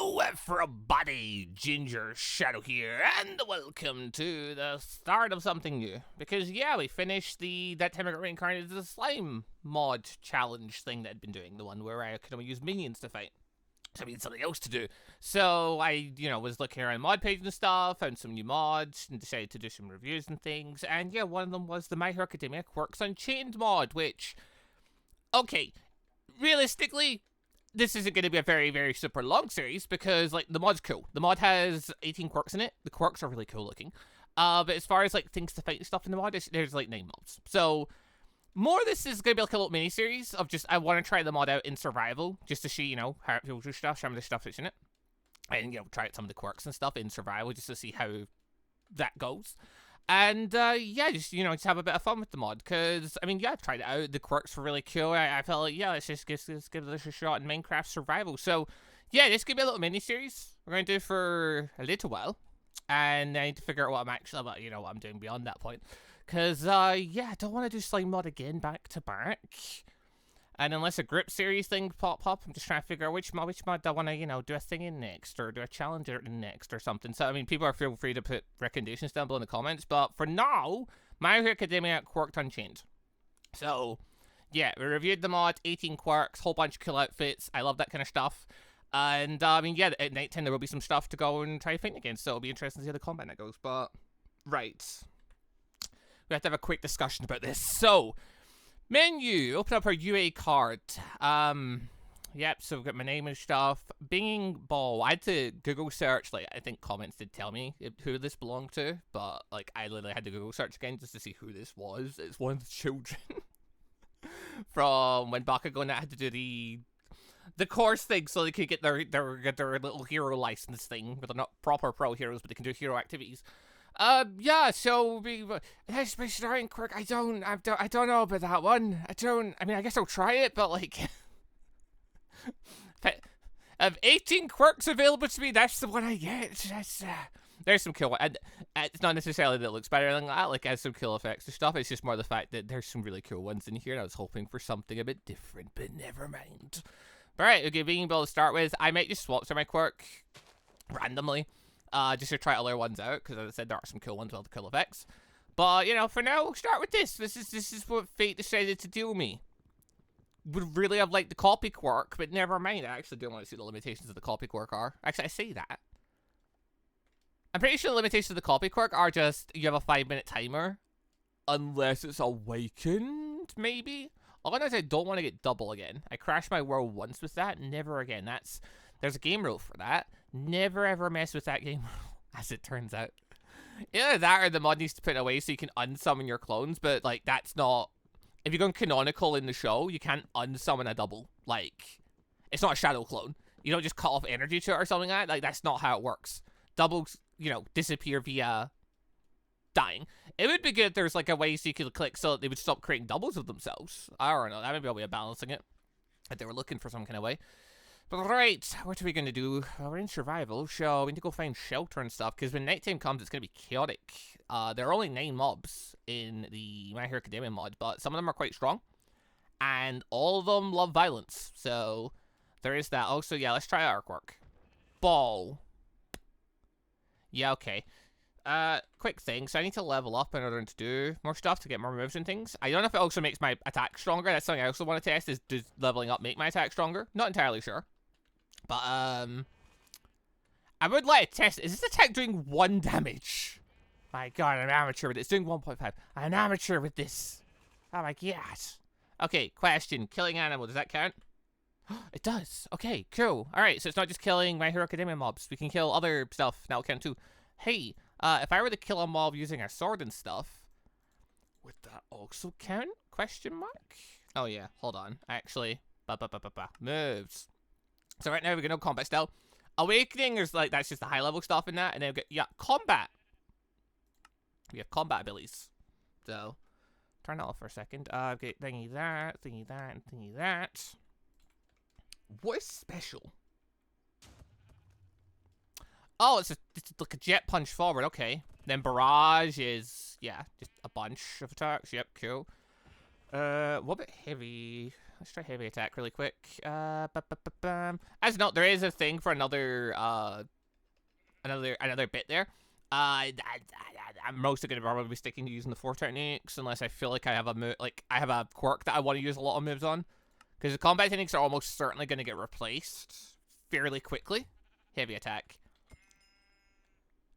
Hello everybody, Gingershadow here, and welcome to the start of something new. Because yeah, we finished that time I got reincarnated as a slime mod challenge thing that I'd been doing, the one where I could only use minions to fight. So I needed something else to do. So I, was looking around Modpage and stuff, found some new mods, and decided to do some reviews and things. And yeah, one of them was the My Hero Academia Quirks Unchained mod, which, okay, realistically, this isn't going to be a very, very super long series because, the mod's cool. The mod has 18 quirks in it. The quirks are really cool looking. But as far as, things to fight and stuff in the mod, there's, 9 mobs. So, more of this is going to be like a little mini-series of just, I want to try the mod out in survival, just to see, how it feels with stuff, some of the stuff that's in it. And, try out some of the quirks and stuff in survival just to see how that goes. And, yeah, just have a bit of fun with the mod, because, I've tried it out, the quirks were really cool, I felt like, yeah, let's give this a shot in Minecraft Survival. So, yeah, this could be a little mini-series we're going to do for a little while, and I need to figure out what I'm actually, what I'm doing beyond that point, because, yeah, I don't want to do slime mod again back to back. And unless a group series thing pop up, I'm just trying to figure out which mod I want to, do a thing in next, or do a challenge in next, or something. So, people are feel free to put recommendations down below in the comments. But for now, My Hero Academia Quirked Unchained. So, yeah, we reviewed the mod, 18 quirks, whole bunch of cool outfits. I love that kind of stuff. And, yeah, at nighttime there will be some stuff to go and try fighting against. So it'll be interesting to see how the combat that goes. But, right. We have to have a quick discussion about this. So, menu, open up our UA card. Yep, so we've got my name and stuff. Binging Ball. I had to Google search, I think comments did tell me who this belonged to, but, I literally had to Google search again just to see who this was. It's one of the children from when Bakugo and I had to do the course thing so they could get their little hero license thing, but they're not proper pro heroes, but they can do hero activities. Yeah, so that's my starting quirk. I don't know about that one. I guess I'll try it, but of 18 quirks available to me, that's the one I get. There's some cool, and it's not necessarily that it looks better than that, it has some cool effects and stuff. It's just more the fact that there's some really cool ones in here, and I was hoping for something a bit different, but never mind. But right, okay, being able to start with, I might just swap to my quirk randomly. Just to try other ones out, because as I said, there are some cool ones with all the cool effects. But, for now, we'll start with this. This is what fate decided to deal me. Would really have liked the copy quirk, but never mind. I actually don't want to see the limitations of the copy quirk are. Actually, I say that. I'm pretty sure the limitations of the copy quirk are just, you have a 5-minute timer. Unless it's awakened, maybe? Otherwise, I don't want to get double again. I crashed my world once with that, never again. There's a game rule for that. Never ever mess with that game rule, as it turns out. Either that or the mod needs to put it away so you can unsummon your clones, but, that's not... If you're going canonical in the show, you can't unsummon a double. It's not a shadow clone. You don't just cut off energy to it or something like that. That's not how it works. Doubles, disappear via dying. It would be good if there's, a way so you could click so that they would stop creating doubles of themselves. I don't know. That might be a way of balancing it. If they were looking for some kind of way. But right, what are we going to do? Well, we're in survival, so we need to go find shelter and stuff, because when nighttime comes, it's going to be chaotic. There are only 9 mobs in the My Hero Academia mod, but some of them are quite strong, and all of them love violence, so there is that. Also, yeah, let's try our quirk. Ball. Yeah, okay. Quick thing, so I need to level up in order to do more stuff to get more moves and things. I don't know if it also makes my attack stronger. That's something I also want to test, is does leveling up make my attack stronger? Not entirely sure. But, I would like to test it. Is this attack doing 1 damage? My god, I'm an amateur with it. It's doing 1.5. I'm an amateur with this. Oh my god. Okay, question. Killing animal, does that count? It does. Okay, cool. Alright, so it's not just killing My Hero Academia mobs. We can kill other stuff. That'll count too. Hey, if I were to kill a mob using a sword and stuff, would that also count? Question mark? Oh yeah, hold on. Actually, moves. So right now we got no combat style. Awakening, there's that's just the high level stuff in that, and then we get, yeah, combat. We have combat abilities. So, turn that off for a second. Okay, thingy that, and thingy that. What is special? Oh, it's like a jet punch forward, okay. Then barrage is, yeah, just a bunch of attacks. Yep, cool. What about heavy? let's try heavy attack really quick. As note, there is a thing for another bit there. I'm mostly gonna probably be sticking to using the 4 techniques unless I feel like I have a quirk that I want to use a lot of moves on, because the combat techniques are almost certainly gonna get replaced fairly quickly. Heavy attack.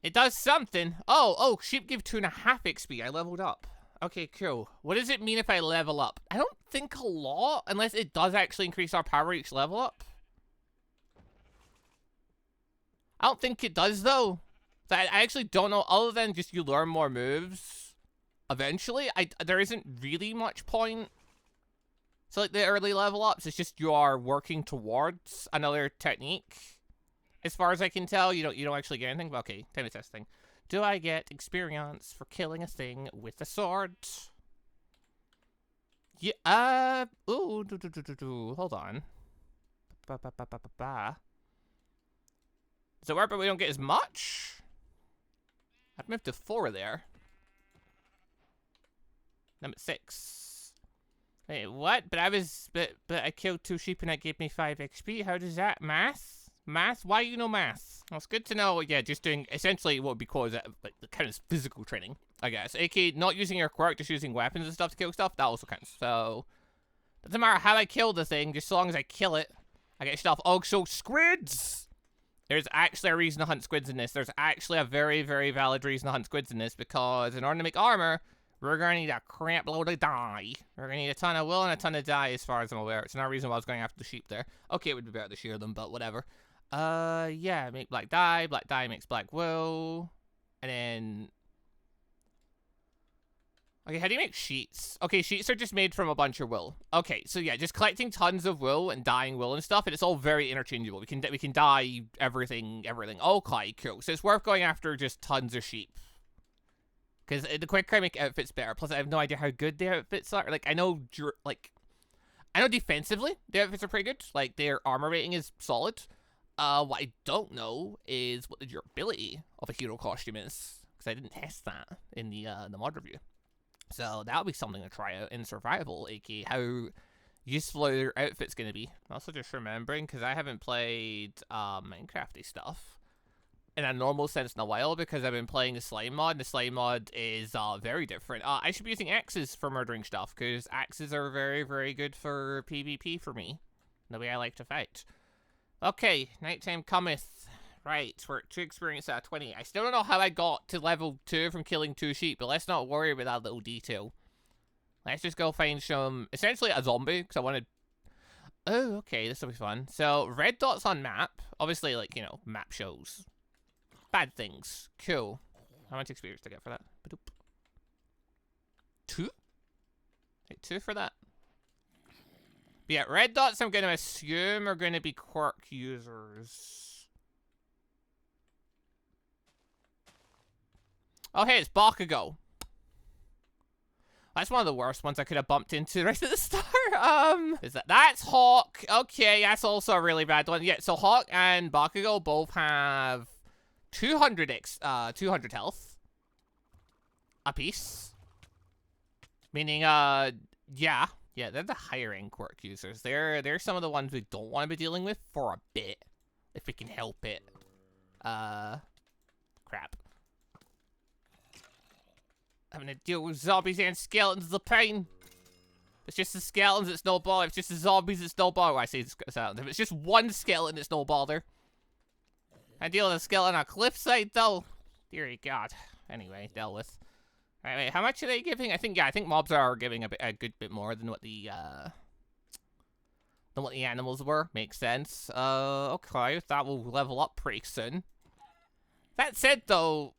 It does something. Oh, sheep give 2.5 XP. I leveled up. Okay, cool. What does it mean if I level up? I don't think a lot, unless it does actually increase our power each level up. I don't think it does, though. So I actually don't know, other than just you learn more moves eventually. There isn't really much point. So like the early level ups, it's just you are working towards another technique. As far as I can tell, you don't actually get anything. But okay, time to test thing. Do I get experience for killing a thing with a sword? Yeah, ooh, hold on. Does it work but we don't get as much? I've moved to 4 there. I'm at 6. Wait, what? But I killed 2 sheep and that gave me 5 XP. How does that math? Math? Why you know math? Well, it's good to know. Yeah, just doing essentially what would be called like the kind of physical training, I guess. AKA not using your quirk, just using weapons and stuff to kill stuff. That also counts. So doesn't matter how I kill the thing, just so long as I kill it, I get stuff. Oh, so squids! There's actually a reason to hunt squids in this. There's actually a very, very valid reason to hunt squids in this, because in order to make armor, we're going to need a crap load of dye. We're going to need a ton of wool and a ton of dye, as far as I'm aware. It's another reason why I was going after the sheep there. Okay, it would be better to shear them, but whatever. Yeah, make black dye. Black dye makes black wool. And then... Okay, how do you make sheets? Okay, sheets are just made from a bunch of wool. Okay, so yeah, just collecting tons of wool and dyeing wool and stuff, and it's all very interchangeable. We can dye everything. Okay, cool. So it's worth going after just tons of sheep. Because the quicker I make outfits better. Plus, I have no idea how good the outfits are. Like, I know defensively the outfits are pretty good. Like, their armor rating is solid. What I don't know is what the durability of a hero costume is, because I didn't test that in the mod review. So that'll be something to try out in survival, aka how useful your outfit's going to be. I'm also just remembering, because I haven't played Minecrafty stuff in a normal sense in a while, because I've been playing the slime mod. The slime mod is very different. I should be using axes for murdering stuff, because axes are very, very good for PvP for me, the way I like to fight. Okay, nighttime cometh. Right, we're at 2 experience out of 20. I still don't know how I got to level 2 from killing 2 sheep, but let's not worry about that little detail. Let's just go find some, essentially a zombie, because I wanted... Oh, okay, this will be fun. So, red dots on map. Obviously, like, you know, map shows bad things. Cool. How much experience to get for that? Ba-doop. 2? Wait, 2 for that? But yeah, red dots I'm going to assume are going to be quirk users. Oh, hey, it's Bakugo. That's one of the worst ones I could have bumped into right at the start. That's Hawk. Okay, that's also a really bad one. Yeah, so Hawk and Bakugo both have 200 health apiece. Meaning, yeah, they're the higher end quirk users. They're some of the ones we don't want to be dealing with for a bit, if we can help it. Crap. Having to deal with zombies and skeletons is a pain. If it's just the skeletons, it's no bother. If it's just the zombies, it's no bother. Well, I say skeletons. If it's just one skeleton, it's no bother. I deal with a skeleton on a cliffside, though. Dear God. Anyway, dealt with. Alright, wait, how much are they giving? I think mobs are giving a good bit more than what the animals were. Makes sense. Okay, that will level up pretty soon. That said, though...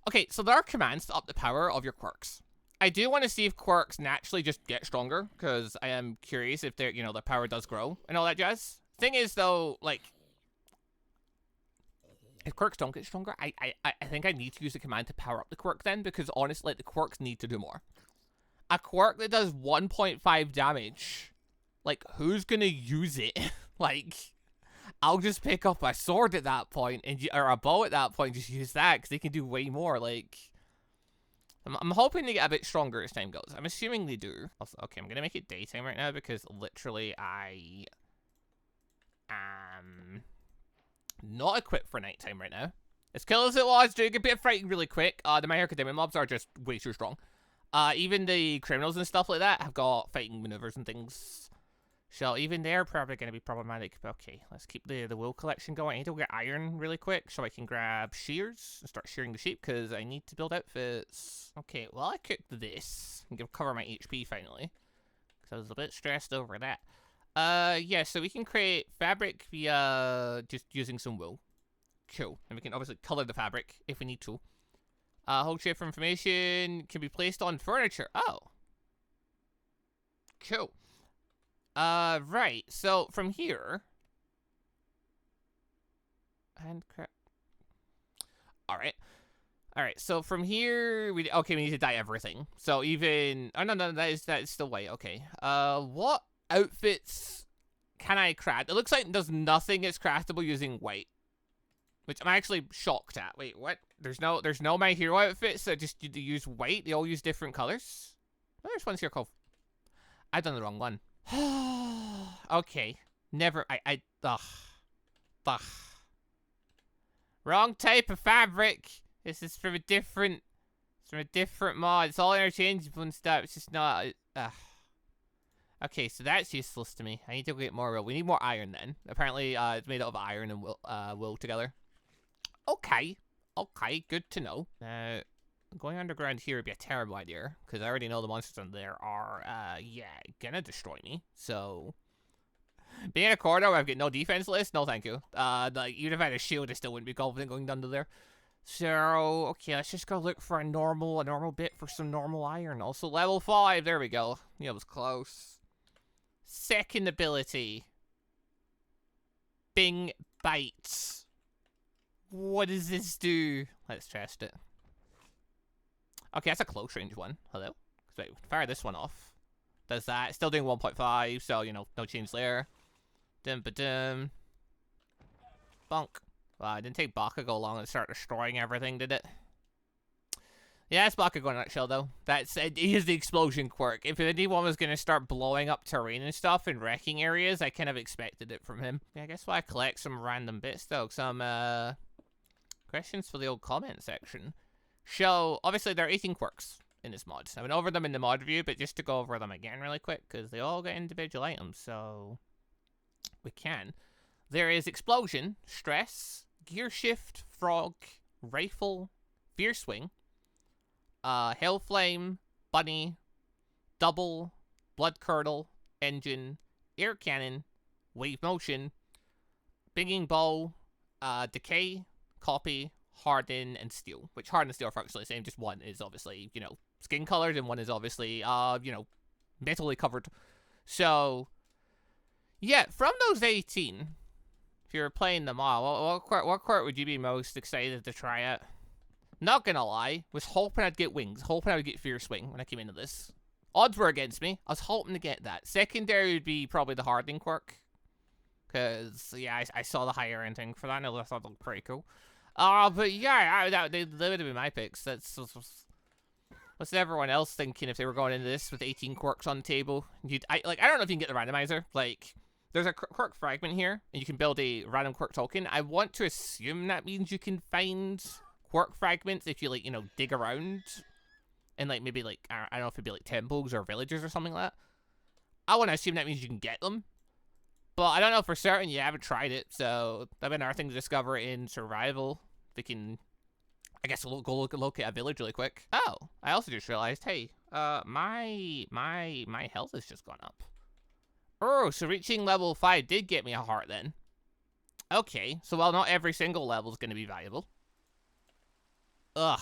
Okay, so there are commands to up the power of your quirks. I do want to see if quirks naturally just get stronger, because I am curious if their power does grow and all that jazz. Thing is, though, like, if quirks don't get stronger, I think I need to use a command to power up the quirk then, because honestly, the quirks need to do more. A quirk that does 1.5 damage, like, who's gonna use it? Like, I'll just pick up a sword at that point, or a bow at that point, just use that, because they can do way more, like... I'm hoping they get a bit stronger as time goes. I'm assuming they do. Also, okay, I'm going to make it daytime right now because literally I am not equipped for nighttime right now. As cool as it was, doing a bit of fighting really quick. The My Hero Academia mobs are just way too strong. Even the criminals and stuff like that have got fighting maneuvers and things. So even they're probably going to be problematic. Okay, let's keep the wool collection going. I need to get iron really quick so I can grab shears and start shearing the sheep because I need to build outfits. Okay, well I cooked this and cover my HP finally because I was a bit stressed over that. Yeah, so we can create fabric via just using some wool. Cool. And we can obviously color the fabric if we need to. Hold shape for information can be placed on furniture. Oh. Cool. Right. So from here. And crap. Alright. Alright, so from here we need to dye everything. So even oh no, that is still white, okay. What outfits can I craft? It looks like there's nothing that's craftable using white. Which I'm actually shocked at. Wait, what? There's no My Hero outfits that just use white. They all use different colors. Oh, there's ones here called. I've done the wrong one. Okay, never. Ugh. Wrong type of fabric. This is from a different. It's from a different mod. It's all interchangeable and stuff. It's just not. Okay, so that's useless to me. I need to get more wool. We need more iron then. Apparently, it's made out of iron and wool together. Okay, good to know. Now, going underground here would be a terrible idea, because I already know the monsters on there are, yeah, gonna destroy me, so... Being in a corridor where I've got no defense list, no thank you. Like, even if I had a shield, I still wouldn't be confident going down to there. So, okay, let's just go look for a normal bit for some normal iron. Also, level 5, there we go. Yeah, it was close. Second ability. Bing Bites. What does this do? Let's test it. Okay, that's a close range one. Hello? Wait, fire this one off. Does that. Still doing 1.5, so, you know, no change there. Dum-ba-dum. Bonk. Wow, it didn't take Bakugo long to start destroying everything, did it? Yeah, it's Bakugo in a nutshell, though. He is the explosion quirk. If anyone was going to start blowing up terrain and stuff and wrecking areas, I kind of expected it from him. Yeah, I guess I collect some random bits, though. Some, questions for the old comment section. So, obviously, there are 18 quirks in this mod. I went over them in the mod review, but just to go over them again really quick, because they all get individual items, so we can. There is Explosion, Stress, Gear Shift, Frog, Rifle, Fierce Swing, Hellflame, Bunny, Double, Blood Curdle, Engine, Air Cannon, Wave Motion, Binging Bow, Decay, Copy, Harden, and Steel. Which Harden and Steel are functionally the same, just one is obviously, you know, skin colored, and one is obviously, you know, metally covered. So, yeah, from those 18, if you're playing them all, what quirk would you be most excited to try out? Not gonna lie, was hoping I'd get wings, hoping I would get Fierce Swing when I came into this. Odds were against me, I was hoping to get that. Secondary would be probably the Hardening quirk. Because, yeah, I saw the higher end thing for that, and I thought it looked pretty cool. But yeah, they would have been my picks. What's everyone else thinking if they were going into this with 18 quirks on the table? I don't know if you can get the randomizer. Like, there's a quirk fragment here, and you can build a random quirk token. I want to assume that means you can find quirk fragments if you, like, you know, dig around. And, like, maybe, like, I don't know if it'd be, like, temples or villages or something like that. I want to assume that means you can get them. But I don't know for certain. You haven't tried it, so that'd be another thing to discover in survival. We can, I guess, we'll go locate a village really quick. Oh, I also just realized, hey, my health has just gone up. Oh, so reaching level 5 did get me a heart then. Okay, so well, not every single level is going to be valuable. Ugh.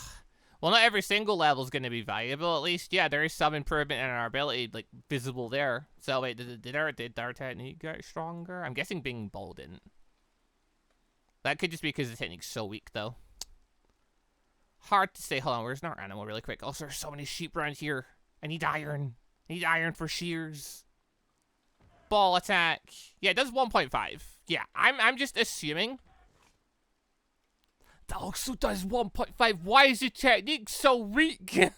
Well, not every single level is going to be valuable. At least, yeah, there is some improvement in our ability, like, visible there. So, wait, did our technique get stronger? I'm guessing being bold didn't. That could just be because the technique's so weak, though. Hard to say. Hold on, where's our animal really quick? Also, there's so many sheep around here. I need iron. I need iron for shears. Ball attack. Yeah, it does 1.5. Yeah, I'm just assuming. That also does 1.5. Why is the technique so weak?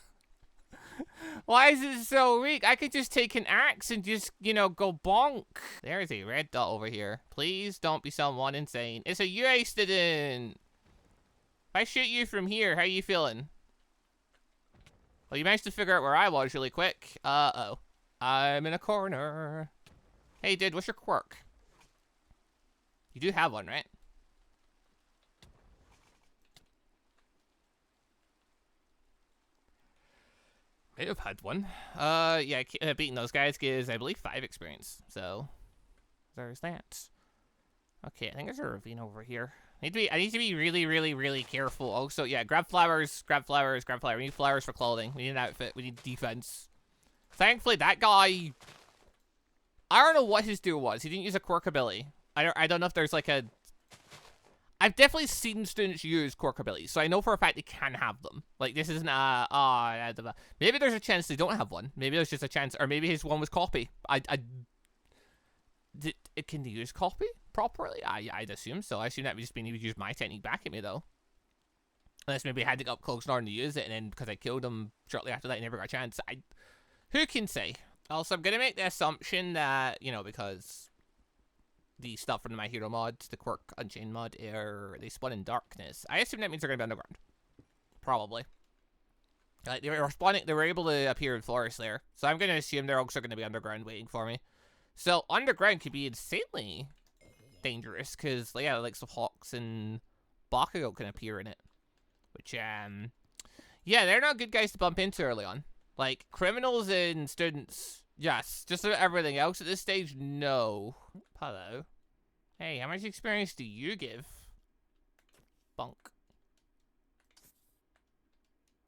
Why is it so weak? I could just take an axe and just, you know, go bonk. There's a red dot over here. Please don't be someone insane. It's a UA student. If I shoot you from here, how you feeling? Well, you managed to figure out where I was really quick. Uh-oh. I'm in a corner. Hey, dude, what's your quirk? You do have one, right? May have had one. Yeah, beating those guys gives, I believe, 5 experience. So, there's that. Okay, I think there's a ravine over here. I need to be really, really, really careful. Also, yeah, grab flowers, grab flowers, grab flowers. We need flowers for clothing. We need an outfit. We need defense. Thankfully, that guy, I don't know what his deal was. He didn't use a quirk ability. I don't know if there's like a... I've definitely seen students use quirk abilities, so I know for a fact they can have them. Like, this isn't maybe there's a chance they don't have one. Maybe there's just a chance, or maybe his one was copy. Can they use copy properly? I'd assume so. I assume that would just mean he would use my technique back at me, though. Unless maybe I had to get up close in order to use it, and then because I killed him shortly after that, I never got a chance. Who can say? Also, I'm going to make the assumption that, you know, because the stuff from the My Hero mod, the Quirk Unchained mod, they spawn in darkness. I assume that means they're going to be underground. Probably. Like, they were spawning, they were able to appear in forest there. So I'm going to assume they're also going to be underground waiting for me. So, underground could be insanely dangerous, because, yeah, the likes of Hawks and Bakugo can appear in it. Which, yeah, they're not good guys to bump into early on. Like, criminals and students, yes. Just about everything else at this stage, no. Hello. Hey, how much experience do you give? Bunk.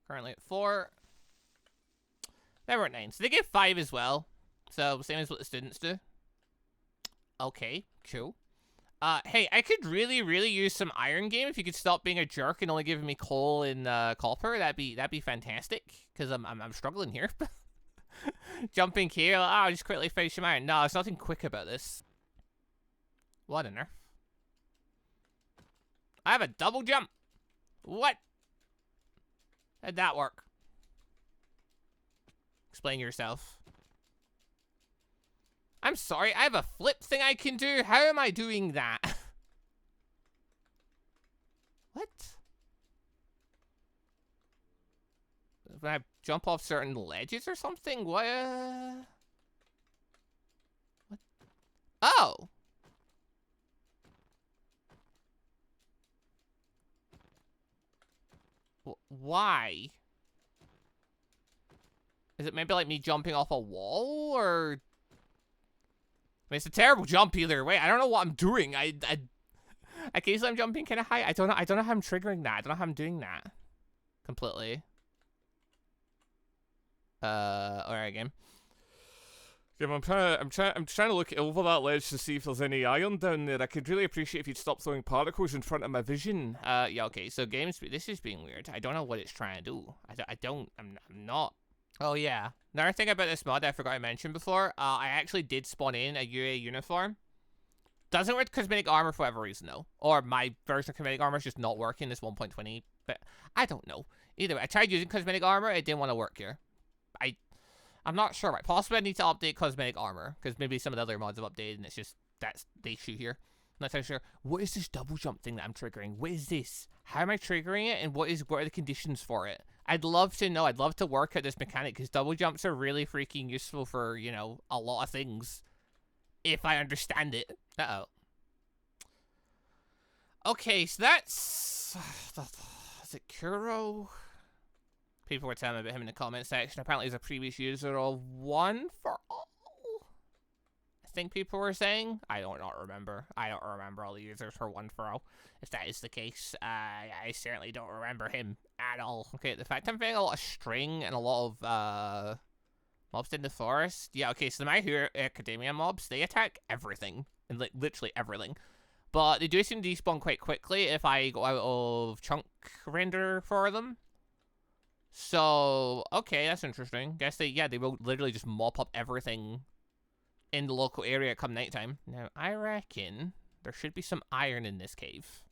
Currently at 4. They were at 9. So they give 5 as well. So, same as what the students do. Okay, cool. Hey, I could really, really use some iron game if you could stop being a jerk and only giving me coal and copper. That'd be fantastic. Because I'm struggling here. Jumping here, I'll just quickly finish some iron. No, there's nothing quick about this. What on earth? I have a double jump. What? How'd that work? Explain yourself. I'm sorry, I have a flip thing I can do? How am I doing that? What? When I jump off certain ledges or something? What? What? Oh! Why? Is it maybe like me jumping off a wall, or... I mean, it's a terrible jump either way. I don't know what I'm doing. Occasionally I'm jumping kind of high. I don't know how I'm triggering that. I don't know how I'm doing that. Completely. Alright, game. I'm trying to look over that ledge to see if there's any iron down there. I could really appreciate if you'd stop throwing particles in front of my vision. Yeah, okay, so this is being weird. I don't know what it's trying to do. I'm not. Oh, yeah. Another thing about this mod I forgot I mentioned before, I actually did spawn in a UA uniform. Doesn't work with cosmetic armor for whatever reason, though. Or my version of cosmetic armor is just not working, this 1.20, but I don't know. Either way, I tried using cosmetic armor, it didn't want to work here. I'm not sure, right? Possibly I need to update cosmetic armor, because maybe some of the other mods have updated, and it's just, that's the issue here. I'm not so sure. What is this double jump thing that I'm triggering? What is this? How am I triggering it, and what are the conditions for it? I'd love to know. I'd love to work out this mechanic, because double jumps are really freaking useful for, you know, a lot of things. If I understand it. Uh-oh. Okay, so that's... Is it Kuro? People were telling me about him in the comment section. Apparently he's a previous user of One for All. I think people were saying. I don't remember. I don't remember all the users for One for All. If that is the case, I certainly don't remember him at all. Okay, the fact I'm feeling a lot of string and a lot of mobs in the forest. Yeah, okay, so the My Hero Academia mobs, they attack everything. And like literally everything. But they do seem to despawn quite quickly if I go out of chunk render for them. So, okay, that's interesting. Guess they will literally just mop up everything in the local area come nighttime. Now, I reckon there should be some iron in this cave.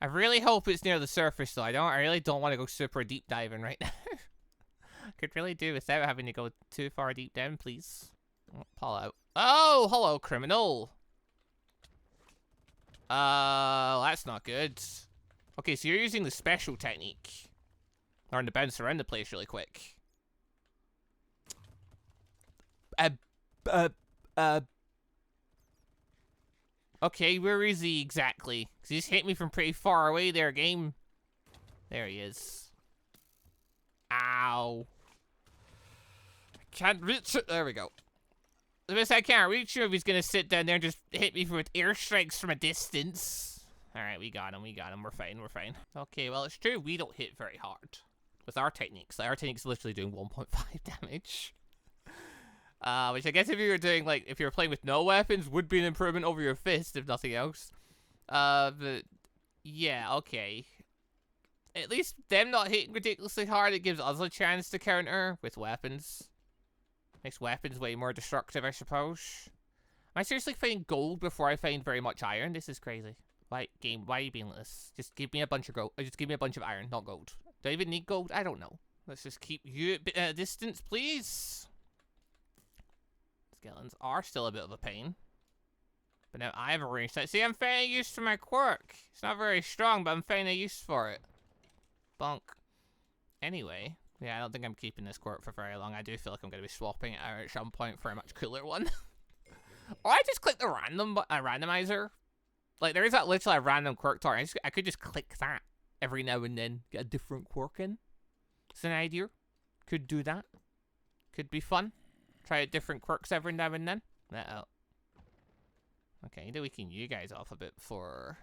I really hope it's near the surface, though. I really don't want to go super deep diving right now. Could really do without having to go too far deep down, please. Oh, pull out. Oh, hello, criminal. That's not good. Okay, so you're using the special technique. Learn to bounce around the place really quick. Okay, where is he exactly? Because he just hit me from pretty far away there, game. There he is. Ow. I can't reach it. There we go. The best I can't reach him if he's going to sit down there and just hit me with airstrikes from a distance. Alright, we got him, We're fine, we're fine. Okay, well, it's true. We don't hit very hard with our techniques. Like, our technique's literally doing 1.5 damage. Which I guess if you were doing, like, if you were playing with no weapons, would be an improvement over your fist, if nothing else. But, yeah, okay. At least them not hitting ridiculously hard, it gives us a chance to counter with weapons. Makes weapons way more destructive, I suppose. Am I seriously finding gold before I find very much iron? This is crazy. Why, game, why are you being like this? Just give me a bunch of gold. Just give me a bunch of iron, not gold. Do I even need gold? I don't know. Let's just keep you at a distance, please. Skeletons are still a bit of a pain. But now I have a range sight. See, I'm finding use for my quirk. It's not very strong, but I'm finding a use for it. Bunk. Anyway, yeah, I don't think I'm keeping this quirk for very long. I do feel like I'm going to be swapping it out at some point for a much cooler one. Or I just click the randomizer. Like, there is that literally a random quirk tower. I could just click that every now and then. Get a different quirk in. It's an idea. Could do that. Could be fun. Try out different quirks every now and then. Uh-oh. Okay, I need to weaken you guys off a bit before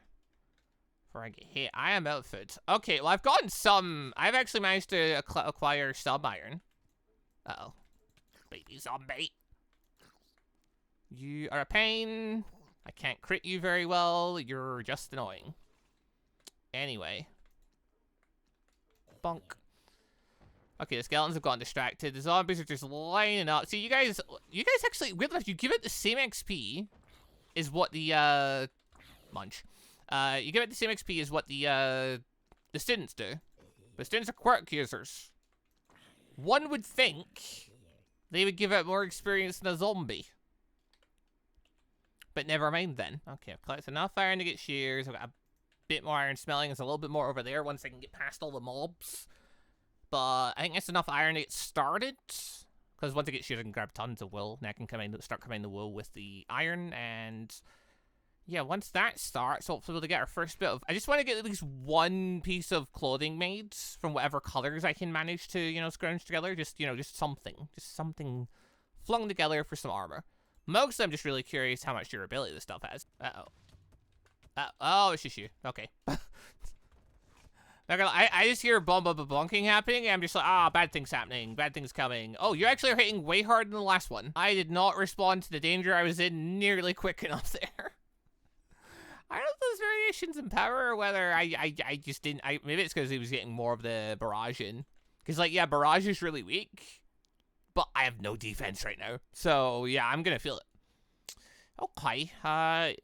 I get hit. I am out of food. Okay, well, I've gotten some... I've actually managed to acquire some iron. Uh-oh. Baby zombie. You are a pain. I can't crit you very well. You're just annoying. Anyway. Bonk. Okay, the skeletons have gotten distracted. The zombies are just lining up. See, you guys actually, weird enough, you give it the same XP is what the, munch. You give it the same XP as what the students do. The students are quirk users. One would think they would give it more experience than a zombie. But never mind then. Okay, I've collected enough iron to get shears. I've got a bit more iron smelling. There's a little bit more over there once I can get past all the mobs. But I think that's enough iron to get started. Because once I get shears, I can grab tons of wool. And I can start combining the wool with the iron. And yeah, once that starts, hopefully we'll get our first bit of... I just want to get at least one piece of clothing made from whatever colors I can manage to, you know, scrounge together. Just, you know, just something flung together for some armor. Mostly, I'm just really curious how much durability this stuff has. Uh-oh. Oh, it's just you. Okay. I just hear bonking happening, and I'm just like, bad things happening. Bad things coming. Oh, you actually are hitting way harder than the last one. I did not respond to the danger I was in nearly quick enough there. I don't know if there's variations in power, or whether I just didn't... maybe it's because he was getting more of the barrage in. Because, like, yeah, barrage is really weak. But I have no defense right now. So, yeah, I'm gonna feel it. Okay.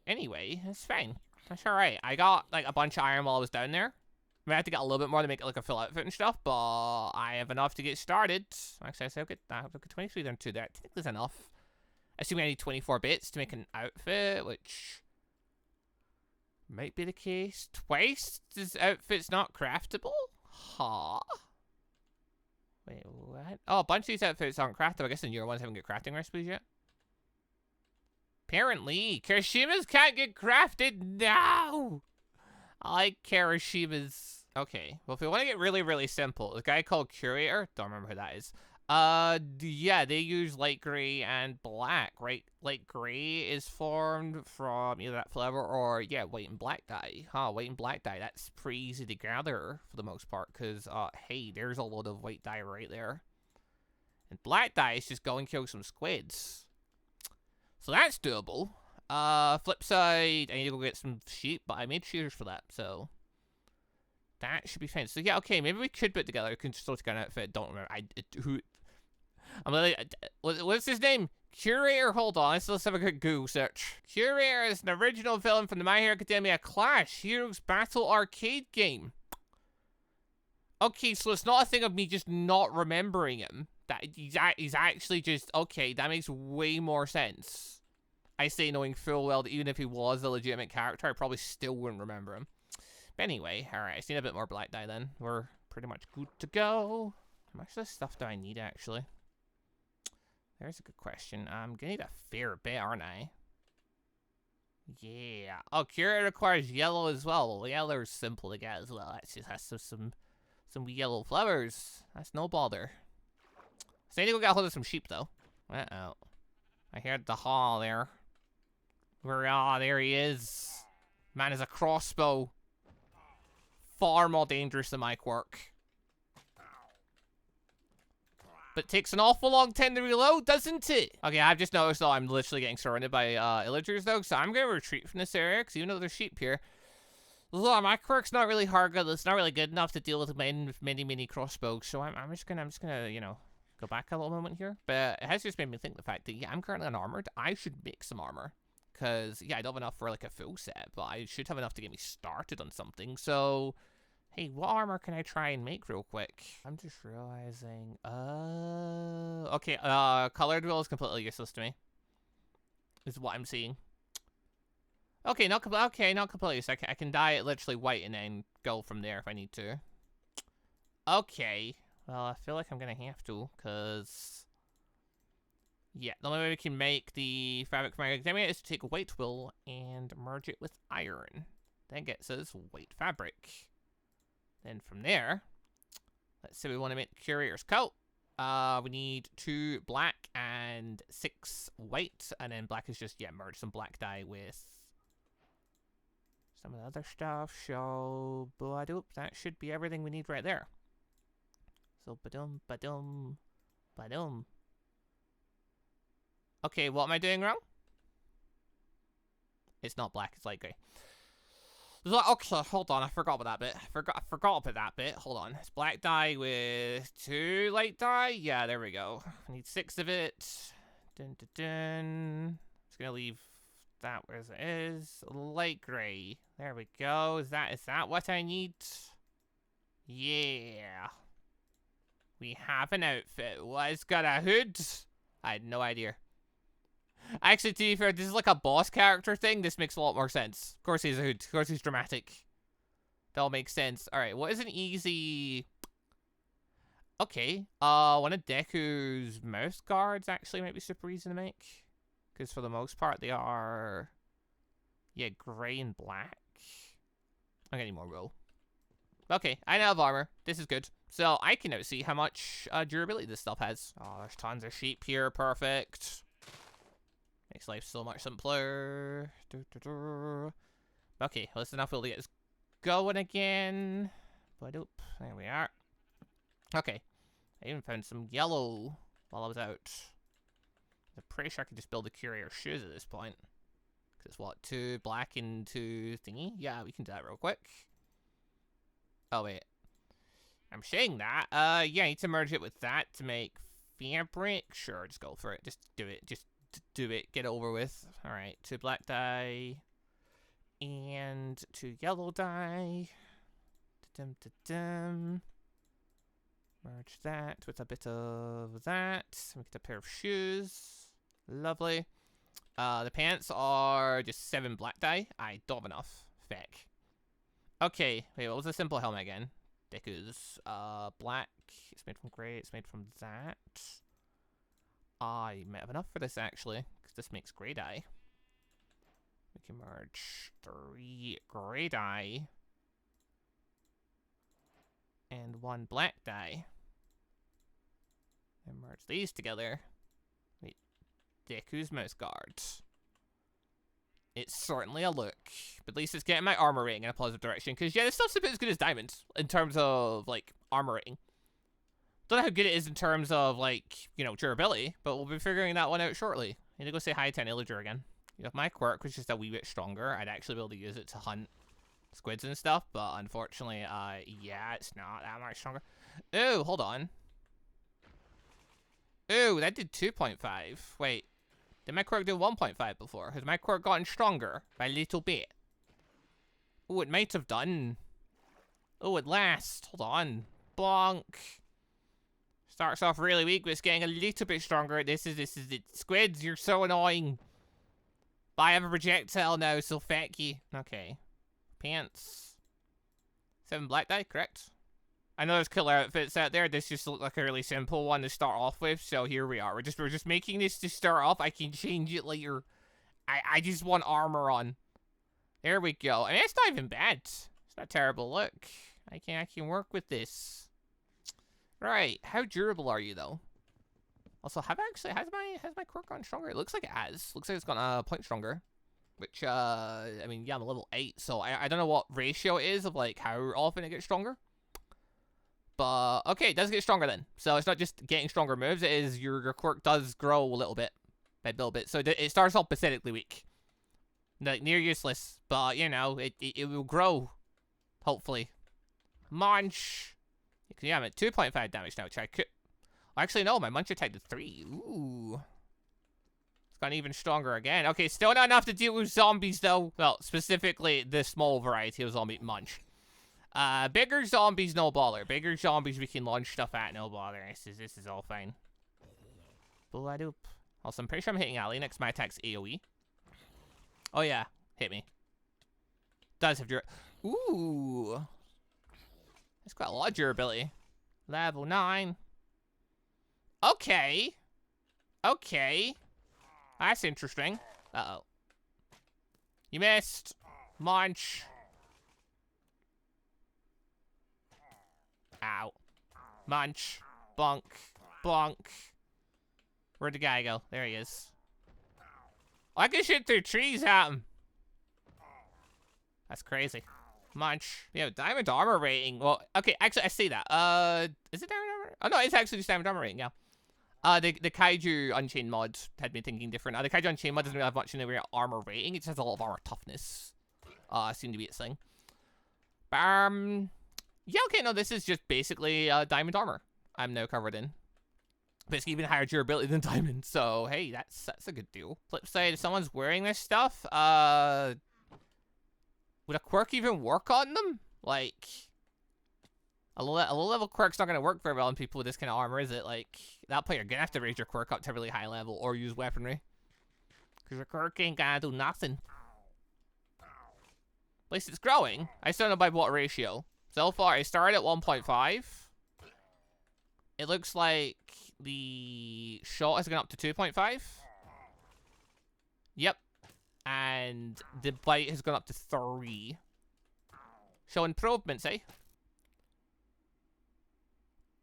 Anyway, it's fine. That's alright. I got, like, a bunch of iron while I was down there. I mean, I had to get a little bit more to make it, like, a full outfit and stuff, but I have enough to get started. Actually, I have 23 there too. I think there's enough. Assuming I need 24 bits to make an outfit, which might be the case. Twice this outfit's not craftable? Huh? Wait, what? Oh, a bunch of these outfits aren't craftable. I guess the newer ones haven't got crafting recipes yet. Apparently, Kirishimas can't get crafted now! I like Kirishimas. Okay, well, if we want to get really, really simple, the guy called Curator, don't remember who that is. Yeah, they use light gray and black, right? Light gray is formed from either that flavor or, yeah, white and black dye. Huh, white and black dye, that's pretty easy to gather for the most part, because, hey, there's a load of white dye right there. And black dye is just go and kill some squids. So that's doable. Flip side, I need to go get some sheep, but I made shears for that, so that should be fine. So yeah, okay, maybe we could put together a together outfit. Don't remember. I'm literally, what's his name? Curator. Hold on, let's have a good Google search. Curator is an original villain from the My Hero Academia Clash Heroes Battle arcade game. Okay, so it's not a thing of me just not remembering him. That he's actually just... Okay, that makes way more sense. I say knowing full well that even if he was a legitimate character, I probably still wouldn't remember him. But anyway, alright, I just need a bit more black dye then. We're pretty much good to go. How much of this stuff do I need, actually? There's a good question. I'm gonna need a fair bit, aren't I? Yeah. Oh, Curator requires yellow as well. Well, yellow is simple to get as well. It just has some yellow flowers. That's no bother. So I need to go get a hold of some sheep, though. Uh-oh. I heard the haw there. There he is. Man is a crossbow. Far more dangerous than my Quirk. But takes an awful long time to reload, doesn't it? Okay, I've just noticed, though, I'm literally getting surrounded by illagers, though, so I'm going to retreat from this area, because even though there's sheep here, look, my Quirk's not really hard, it's not really good enough to deal with many crossbows, so I'm just gonna, you know, go back a little moment here. But it has just made me think the fact that, yeah, I'm currently unarmored. I should make some armor, because, yeah, I don't have enough for, like, a full set, but I should have enough to get me started on something, so... Hey, what armor can I try and make real quick? I'm just realizing, okay, colored wheel is completely useless to me. Is what I'm seeing. Okay, not completely useless. I can dye it literally white and then go from there if I need to. Okay. Well, I feel like I'm gonna have to, cause... Yeah, the only way we can make the fabric from our academia is to take a white wool and merge it with iron. That gets us white fabric. Then from there, let's say we want to make the curator's coat. We need 2 black and 6 white, and then black is just, yeah, merge some black dye with some of the other stuff. So, that should be everything we need right there. So, ba-dum. Okay, what am I doing wrong? It's not black, it's light gray. Okay, hold on, I forgot about that bit. I forgot about that bit. Hold on. It's black dye with 2 light dye. Yeah, there we go. I need 6 of it. Just gonna leave that as it is. Light gray. There we go. Is that what I need? Yeah. We have an outfit. What, it's got a hood? I had no idea. Actually, to be fair, this is like a boss character thing. This makes a lot more sense. Of course he's a hood. Of course he's dramatic. That all makes sense. Alright, what is an easy... Okay. One of Deku's mouse guards actually might be super easy to make. Because for the most part, they are... Yeah, grey and black. I'm gonna need more wool. Okay, I now have armor. This is good. So I can now see how much durability this stuff has. Oh, there's tons of sheep here. Perfect. Makes life so much simpler. Okay, well, that's enough. We'll get this going again. There we are. Okay. I even found some yellow while I was out. I'm pretty sure I could just build a curator shoes at this point. Because it's what, 2 black and 2 thingy? Yeah, we can do that real quick. Oh, wait. I'm saying that. Yeah, I need to merge it with that to make fabric. Sure, just go for it. Just do it. Just do it. Get it over with. Alright, 2 black dye. And 2 yellow dye. Merge that with a bit of that. Make it a pair of shoes. Lovely. The pants are just 7 black dye. I don't have enough. Feck. Okay. Wait, what was the simple helmet again? Deku's black. It's made from grey. It's made from that. I might have enough for this, actually, because this makes grey dye. We can merge 3 grey dye and 1 black dye. And merge these together. Wait, Deku's mouse guards. It's certainly a look, but at least it's getting my armor rating in a positive direction, because, yeah, this stuff's a bit as good as diamonds in terms of, like, armor rating. Don't know how good it is in terms of, like, you know, durability, but we'll be figuring that one out shortly. I need to go say hi to an illager again. You know, if my Quirk was just a wee bit stronger, I'd actually be able to use it to hunt squids and stuff, but unfortunately, yeah, it's not that much stronger. Ooh, hold on. Ooh, that did 2.5. Wait, did my Quirk do 1.5 before? Has my Quirk gotten stronger by a little bit? Ooh, it might have done. Oh, at last. Hold on. Bonk. Starts off really weak, but it's getting a little bit stronger. This is it. Squids, you're so annoying. But I have a projectile now, so fuck you. Okay. Pants. 7 black die, correct? I know there's killer outfits out there. This just looked like a really simple one to start off with, so here we are. We're just making this to start off. I can change it later. I just want armor on. There we go. And it's not even bad. It's not a terrible look. I can work with this. Right. How durable are you though? Also, has my quirk gone stronger? It looks like it has. Looks like it's gone a point stronger. Which I mean, yeah, I'm a level 8, so I don't know what ratio it is of like how often it gets stronger. But okay, it does get stronger then. So it's not just getting stronger moves, it is your quirk does grow a little bit. By a little bit. So it starts off pathetically weak. Like near useless. But you know, it will grow. Hopefully. Munch. Yeah, I'm at 2.5 damage now, which I could. Actually no, my munch attack did 3. Ooh. It's gotten even stronger again. Okay, still not enough to deal with zombies though. Well, specifically the small variety of zombie munch. Bigger zombies, no bother. Bigger zombies we can launch stuff at, no bother. This is all fine. Blood-oop. Also, I'm pretty sure I'm hitting Ali next. My attack's AoE. Oh yeah, hit me. Does have ooh. It's got a lot of durability. Level 9. Okay. Okay. That's interesting. Uh-oh. You missed. Munch. Ow. Munch. Bonk. Bonk. Where'd the guy go? There he is. Oh, I can shoot through trees at him. That's crazy. Munch. Yeah, diamond armor rating. Well, okay, actually, I see that. Is it diamond armor? Oh, no, it's actually just diamond armor rating, yeah. The Kaiju Unchained mod had me thinking different. The Kaiju Unchained mod doesn't really have much in the way of armor rating. It just has a lot of armor toughness. Seemed to be its thing. Yeah, okay, no, this is just basically diamond armor I'm now covered in. But it's even higher durability than diamond, so hey, that's a good deal. Flip side, if someone's wearing this stuff, would a quirk even work on them? Like, a low level quirk's not gonna work very well on people with this kind of armor, is it? Like, at that point, you're gonna have to raise your quirk up to a really high level or use weaponry. Because your quirk ain't gonna do nothing. At least it's growing. I still don't know by what ratio. So far, it started at 1.5. It looks like the shot has gone up to 2.5. Yep. And the bite has gone up to 3. So improvements, eh?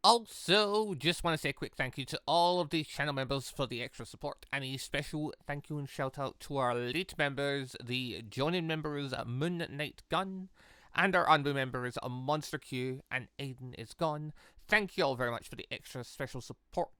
Also, just want to say a quick thank you to all of the channel members for the extra support. And a special thank you and shout out to our elite members, the joining members Moon Knight Gun, and our ANBU members MonsterQ and AdenIsGone. Thank you all very much for the extra special support.